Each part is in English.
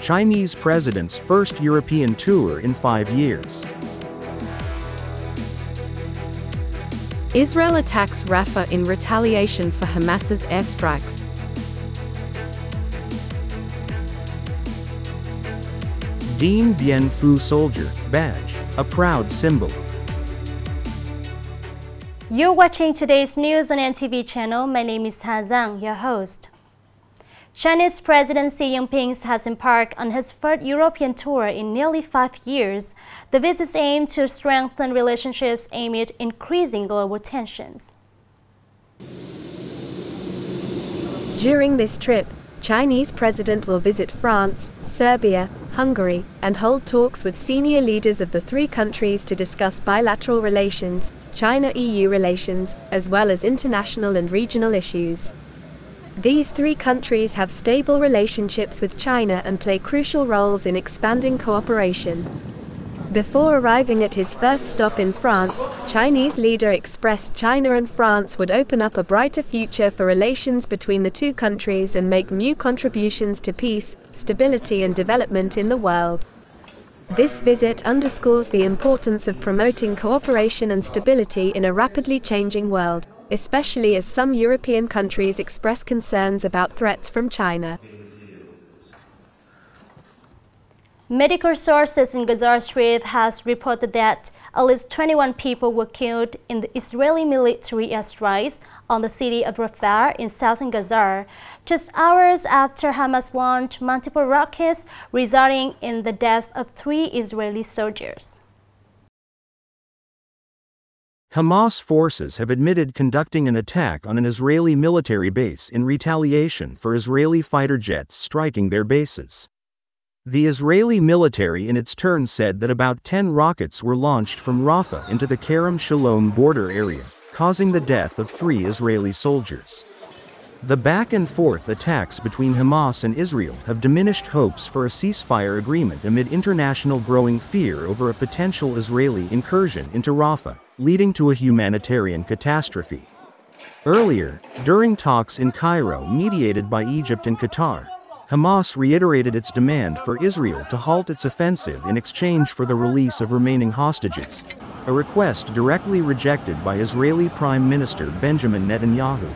Chinese president's first European tour in 5 years. Israel attacks Rafah in retaliation for Hamas's airstrikes. Dien Bien Phu Soldier badge, a proud symbol. You're watching today's news on NTV channel. My name is Ha Zhang, your host. Chinese President Xi Jinping has embarked on his third European tour in nearly 5 years. The visits aim to strengthen relationships amid increasing global tensions. During this trip, Chinese President will visit France, Serbia, Hungary, and hold talks with senior leaders of the 3 countries to discuss bilateral relations, China-EU relations, as well as international and regional issues. These 3 countries have stable relationships with China and play crucial roles in expanding cooperation. Before arriving at his first stop in France, Chinese leader expressed China and France would open up a brighter future for relations between the 2 countries and make new contributions to peace, stability and development in the world. This visit underscores the importance of promoting cooperation and stability in a rapidly changing world, especially as some European countries express concerns about threats from China. Medical sources in Gaza Strip has reported that at least 21 people were killed in the Israeli military airstrikes on the city of Rafah in southern Gaza, just hours after Hamas launched multiple rockets, resulting in the death of 3 Israeli soldiers. Hamas forces have admitted conducting an attack on an Israeli military base in retaliation for Israeli fighter jets striking their bases. The Israeli military in its turn said that about 10 rockets were launched from Rafah into the Kerem Shalom border area, causing the death of 3 Israeli soldiers. The back-and-forth attacks between Hamas and Israel have diminished hopes for a ceasefire agreement amid international growing fear over a potential Israeli incursion into Rafah, leading to a humanitarian catastrophe. Earlier, during talks in Cairo mediated by Egypt and Qatar, Hamas reiterated its demand for Israel to halt its offensive in exchange for the release of remaining hostages, a request directly rejected by Israeli Prime Minister Benjamin Netanyahu.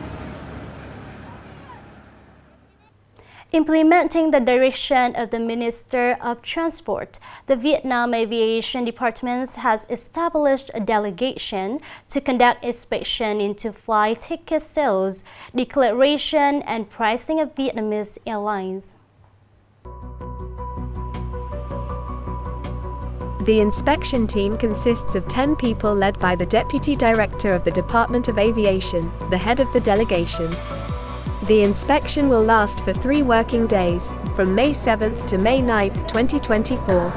Implementing the direction of the Minister of Transport, the Vietnam Aviation Department has established a delegation to conduct inspection into flight ticket sales, declaration, and pricing of Vietnamese airlines. The inspection team consists of 10 people led by the Deputy Director of the Department of Aviation, the head of the delegation. The inspection will last for 3 working days, from May 7th to May 9th, 2024.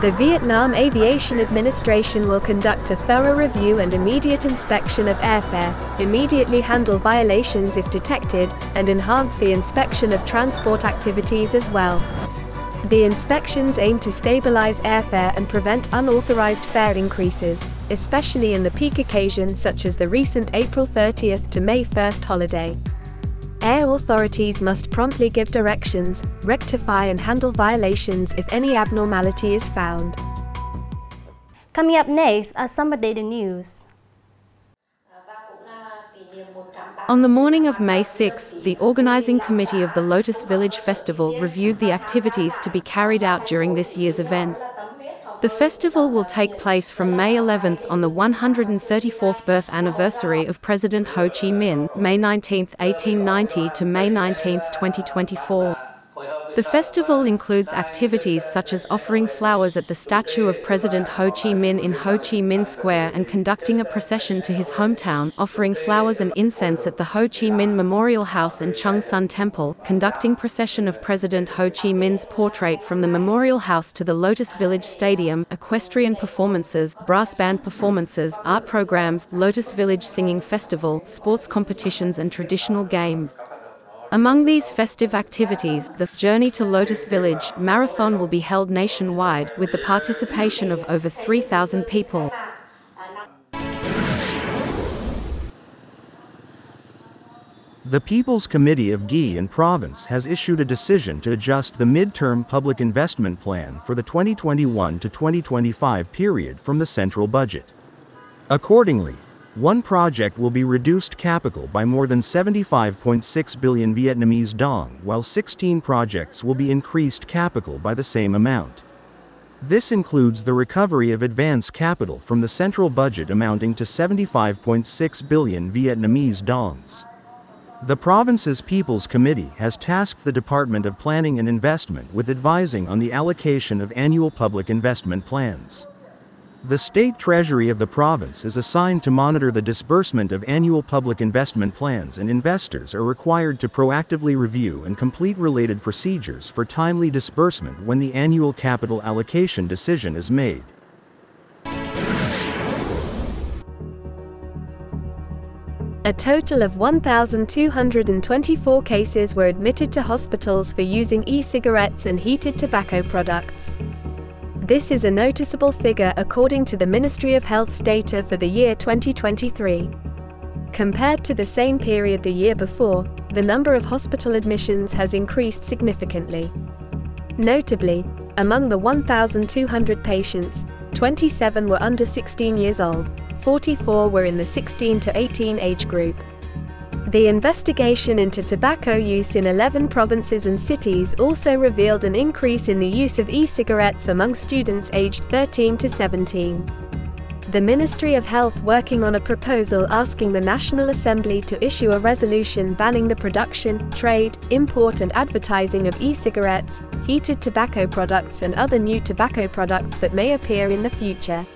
The Vietnam Aviation Administration will conduct a thorough review and immediate inspection of airfare, immediately handle violations if detected, and enhance the inspection of transport activities as well. The inspections aim to stabilize airfare and prevent unauthorized fare increases, especially in the peak occasions such as the recent April 30th to May 1st holiday. Air authorities must promptly give directions, rectify and handle violations if any abnormality is found. Coming up next are some updated news. On the morning of May 6, the organizing committee of the Lotus Village Festival reviewed the activities to be carried out during this year's event. The festival will take place from May 11th on the 134th birth anniversary of President Ho Chi Minh, May 19, 1890 to May 19, 2024. The festival includes activities such as offering flowers at the statue of President Ho Chi Minh in Ho Chi Minh Square and conducting a procession to his hometown, offering flowers and incense at the Ho Chi Minh Memorial House and Chung Sun Temple, conducting procession of President Ho Chi Minh's portrait from the Memorial House to the Lotus Village Stadium, equestrian performances, brass band performances, art programs, Lotus Village Singing Festival, sports competitions and traditional games. Among these festive activities, the Journey to Lotus Village marathon will be held nationwide, with the participation of over 3,000 people. The People's Committee of Dien Province has issued a decision to adjust the mid-term public investment plan for the 2021 to 2025 period from the central budget. Accordingly, one project will be reduced capital by more than 75.6 billion Vietnamese dong, while 16 projects will be increased capital by the same amount. This includes the recovery of advance capital from the central budget amounting to 75.6 billion Vietnamese dongs. The province's People's Committee has tasked the Department of Planning and Investment with advising on the allocation of annual public investment plans. The State Treasury of the province is assigned to monitor the disbursement of annual public investment plans, and investors are required to proactively review and complete related procedures for timely disbursement when the annual capital allocation decision is made. A total of 1,224 cases were admitted to hospitals for using e-cigarettes and heated tobacco products. This is a noticeable figure according to the Ministry of Health's data for the year 2023. Compared to the same period the year before, the number of hospital admissions has increased significantly. Notably, among the 1,200 patients, 27 were under 16 years old. 44 were in the 16 to 18 age group. The investigation into tobacco use in 11 provinces and cities also revealed an increase in the use of e-cigarettes among students aged 13 to 17. The Ministry of Health working on a proposal asking the National Assembly to issue a resolution banning the production, trade, import and advertising of e-cigarettes, heated tobacco products and other new tobacco products that may appear in the future.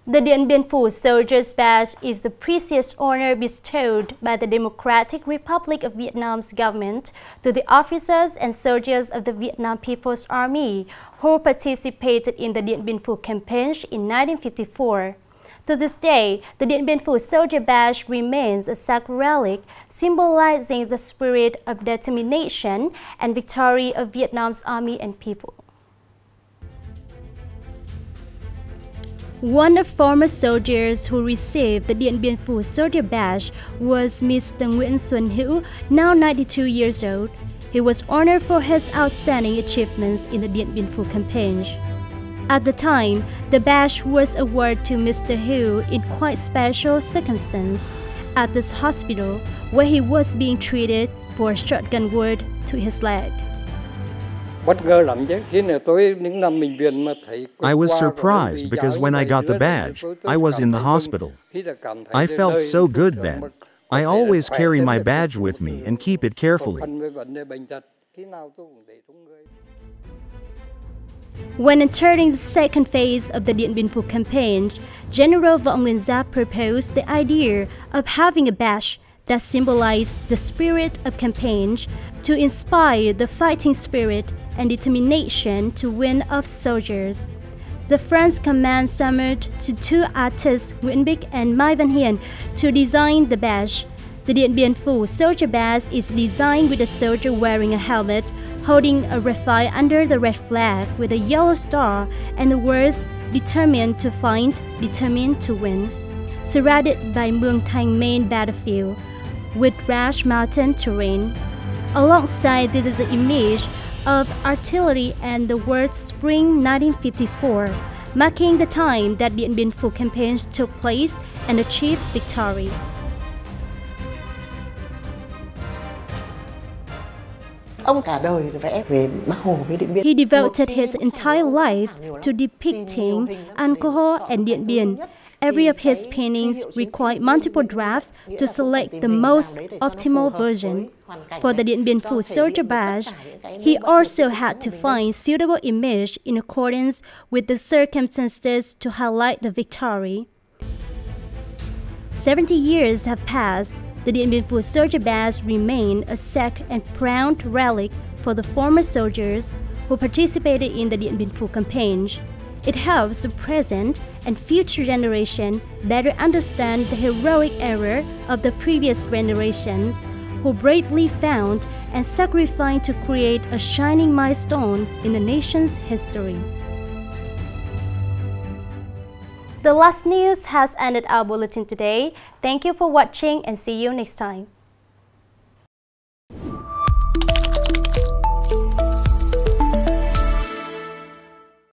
The Dien Bien Phu Soldier's Badge is the precious honor bestowed by the Democratic Republic of Vietnam's government to the officers and soldiers of the Vietnam People's Army who participated in the Dien Bien Phu campaign in 1954. To this day, the Dien Bien Phu Soldier Badge remains a sacred relic symbolizing the spirit of determination and victory of Vietnam's army and people. One of former soldiers who received the Dien Bien Phu Soldier Badge was Mr. Nguyễn Xuân Hữu, now 92 years old. He was honored for his outstanding achievements in the Dien Bien Phu campaign. At the time, the badge was awarded to Mr. Hữu in quite special circumstance at this hospital where he was being treated for a shotgun wound to his leg. I was surprised because when I got the badge, I was in the hospital. I felt so good then. I always carry my badge with me and keep it carefully. When entering the second phase of the Dien Bien Phu campaign, General Võ Nguyên Giáp proposed the idea of having a badge that symbolized the spirit of campaign to inspire the fighting spirit and determination to win of soldiers. The France command summoned to two artists, Nguyễn Bích and Mai Văn Hiền, to design the badge. The Dien Bien Phu Soldier Badge is designed with a soldier wearing a helmet, holding a rifle under the red flag with a yellow star and the words "Determined to fight, determined to win." Surrounded by Mương Thanh main battlefield with rash mountain terrain. Alongside this is an image of artillery and the words Spring 1954, marking the time that Dien Bien Phu campaign took place and achieved victory. He devoted his entire life to depicting alcohol and Dien Bien. Every of his paintings required multiple drafts to select the most optimal version. For the Dien Bien Phu Soldier Badge, he also had to find suitable image in accordance with the circumstances to highlight the victory. 70 years have passed. The Dien Bien Phu Soldier Badge remained a sacred and proud relic for the former soldiers who participated in the Dien Bien Phu campaign. It helps the present and future generation better understand the heroic era of the previous generations who bravely found and sacrificed to create a shining milestone in the nation's history. The last news has ended our bulletin today. Thank you for watching and see you next time.